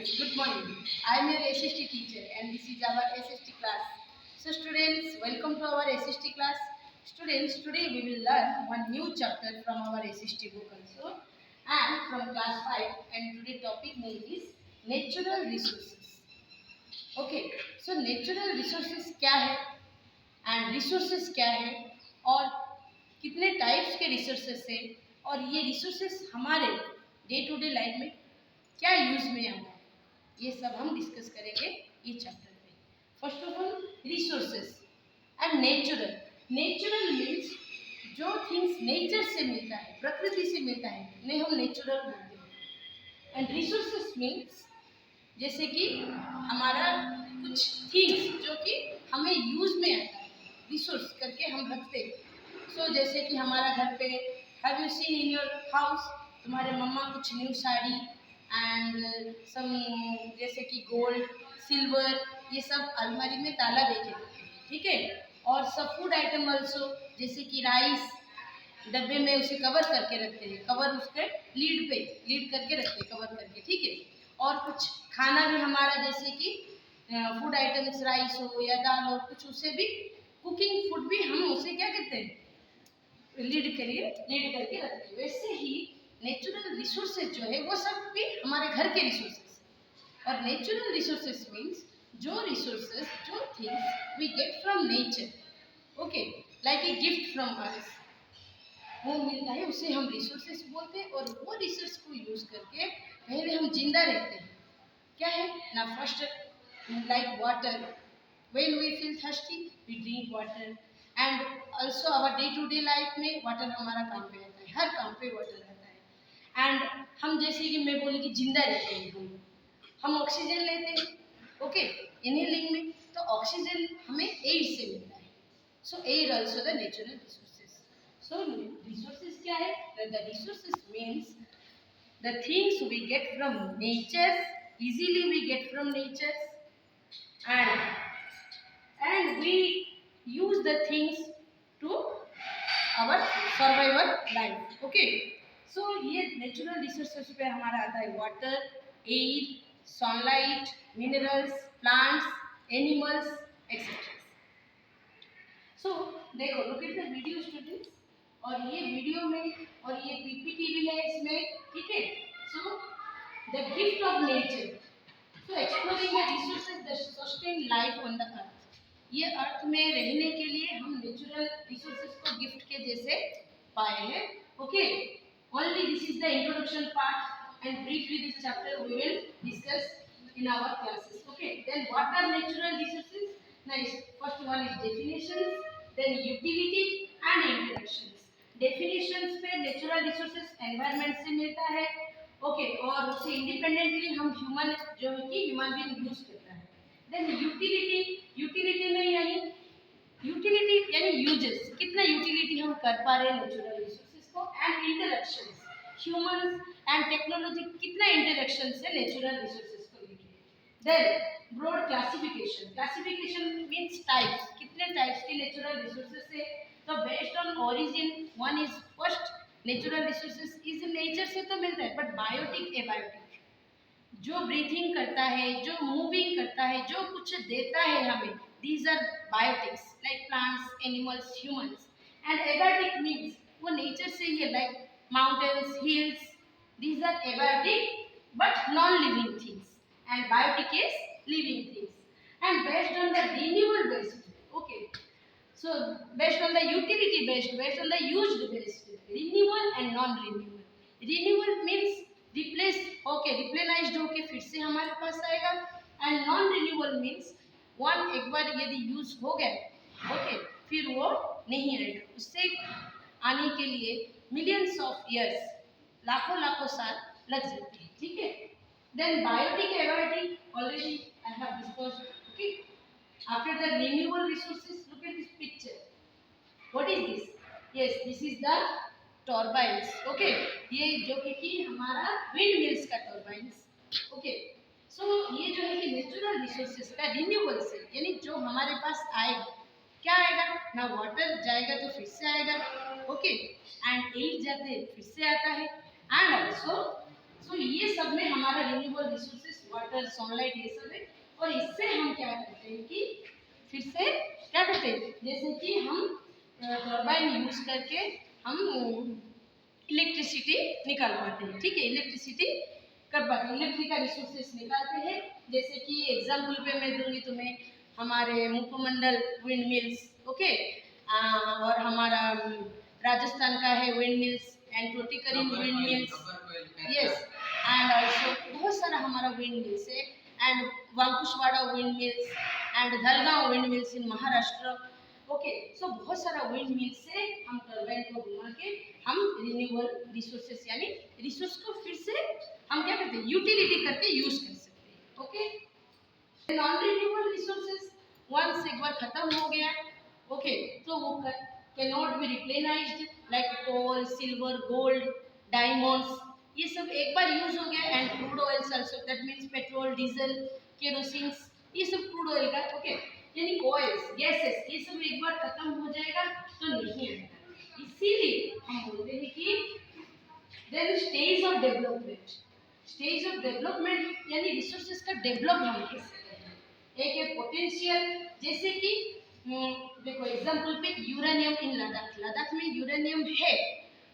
students, good morning. I am your SST teacher and this is our SST class. So students, welcome to our SST class. Students, today we will learn one new chapter from our SST book also and from class 5, and today topic name is natural resources. Okay, so natural resources क्या है and resources क्या है और कितने types के resources है और ये रिसोर्सेस हमारे डे टू डे लाइफ में क्या यूज में आता है, ये सब हम डिस्कस करेंगे ये चैप्टर में. First of all resources and natural. Natural means जो थिंग्स नेचर से मिलता है, प्रकृति से मिलता है, उन्हें हम नेचुरल बोलते हैं. एंड रिसोर्सेस मीन्स जैसे कि हमारा कुछ थिंग्स जो कि हमें यूज में आता है, रिसोर्स करके हम रखते हैं. सो जैसे कि हमारा घर पे, have you seen in your house, तुम्हारे मम्मा कुछ न्यू साड़ी एंड सम जैसे कि गोल्ड सिल्वर ये सब अलमारी में ताला देके रखते हैं, ठीक है. और सब फूड आइटम ऑल्सो, जैसे कि राइस डब्बे में उसे कवर करके रखते हैं, कवर उसके लीड पे लीड करके रखते हैं, कवर करके, ठीक है. और कुछ खाना भी हमारा जैसे कि फूड आइटम्स राइस हो या दाल हो, कुछ उसे भी कुकिंग फूड भी हम उसे क्या कहते हैं, लीड करके रखते हैं. वैसे ही नेचुरल रिसोर्सेज जो है वो सब भी हमारे घर के रिसोर्सेज. और नेचुरल रिसोर्सेज मीन्स जो रिसोर्सेज, जो things we get from nature, okay, like a gift from earth, वो मिलता है उसे हम रिसोर्सेज बोलते हैं. और वो रिसोर्स को यूज करके पहले हम जिंदा रहते हैं. क्या है ना, first like water, when we feel thirsty we drink water. And also our day to day life में वाटर हमारा काम पे रहता है, हर काम पे वाटर रहता है. एंड हम जैसे कि मैं बोली कि जिंदा रहते हैं, हम ऑक्सीजन लेते हैं, ओके, इनहेलिंग में, तो ऑक्सीजन हमें एयर से मिलता है. So air also the natural resources. So resources क्या है, the resources means the things we get from nature, easily we get from nature, and we use the things to our survival life, okay. so ये natural resources पे हमारा आता है water, air, sunlight, minerals, plants, animals, etcetera. So देखो, look at the video students, और ये video में और ये पीपीटी भी है इसमें, ठीक है. सो the gift of nature, so exploring the resources that sustain life on the earth. ये अर्थ में रहने के लिए हम नेचुरल रिसोर्सेज को गिफ्ट के जैसे पाए हैं, okay. Only this is the introduction part and briefly this chapter we will discuss in our classes, okay. Then what are natural resources? Nice. First one is definitions, then utility and interactions. Definitions पे natural resources environment से मिलता है, okay, और उसे independently हम human जो है कि ह्यूमन बीइंग यूज करता है. देन यूटिलिटी, यूटिलिटी में यानी यूटिलिटी यानी यूजेस, कितना यूटिलिटी हम कर पा रहे हैं नेचुरल रिसोर्सेज को. And interactions, humans and technology कितना इंटरेक्शन से नेचुरल रिसोर्सेज को लेके. Then broad classification, classification means types, कितने टाइप्स के नेचुरल रिसोर्सेज है. तो based on origin, one is first natural resources is nature से तो मिलता है, बट बायोटिक, एबायोटिक, जो ब्रीथिंग करता है, जो मूविंग करता है, जो कुछ देता है हमें, these are biotics, like plants, animals, humans. And abiotic means वो नेचर से ही है, like mountains, hills, these are abiotic but non living things. And biotic is living things. And based on the renewable based, okay. So based on the utility based on the used based, renewal and non-renewal. Renewal means replace, okay, replenished होके फिर से हमारे पास आएगा. and non-renewal means one एक बार यदि use हो गया, okay, फिर वो नहीं आएगा, उससे आने के लिए मिलियंस ऑफ ईयर्स, लाखों साल लग जाते हैं, ठीक है. then biotic, abiotic already I have discussed, okay. After the renewable resources, look at this picture. What is this? Yes, this is the turbines. Okay, ये जो कि हमारा wind mills का turbines. Okay, so ये जो है कि natural resources का renewable से, यानी जो हमारे पास आएगा, क्या आएगा ना, water जाएगा तो फिर से आएगा, okay, and air जाते फिर से आता है. and also so ये सब में हमारा renewable resources वाटर, सनलाइट, ये सब है। और इससे हम क्या करते हैं कि फिर से क्या करते हैं, जैसे कि हम टर्बाइन यूज करके हम इलेक्ट्रिसिटी निकाल पाते हैं। ठीक है, इलेक्ट्रिसिटी कर पाते हैं, इलेक्ट्रिकल रिसोर्सेस निकालते हैं। जैसे कि एग्जाम्पल पे मैं दूंगी तुम्हें, हमारे मुखमंडल विंड मिल्स, ओके, और हमारा राजस्थान का है wind mills and Tuticorin wind mills, yes, and also बहुत सारा हमारा विंड मिल्स है, and Vankusawade wind mills and Dhalgaon wind mills in Maharashtra. Okay, so बहुत सारा विंड मिल्स से हम टर्बाइन को घुमा के हम रिन्यूएबल रिसोर्सेस यानी रिसोर्स को फिर से हम क्या करते हैं, यूटिलिटी करके यूज कर सकते हैं। Okay, non renewable resources once एक बार खत्म हो गया, ओके, तो वो can not be replenished, like coal, silver, gold, diamonds, ये सब एक बार यूज हो गया। And crude oils also, that means petrol, diesel, kerosene, ये सब क्रूड ऑयल का, ओके, यानी ऑयल्स, गैसेस, ये सब एक बार खत्म हो जाएगा तो नहीं आएगा। इसीलिए हम बोलते हैं कि there is stage of development. Stage of development यानी रिसोर्सेज का डेवलप हम कर सकते हैं। एक है पोटेंशियल, जैसे कि देखो एग्जांपल पे यूरेनियम इन लद्दाख, लद्दाख में यूरेनियम है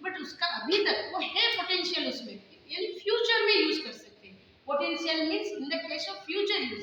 बट उसका अभी तक वो है पोटेंशियल उसमें, यानी फ्यूचर में यूज कर सकते हैं। Potential means in the case of future use.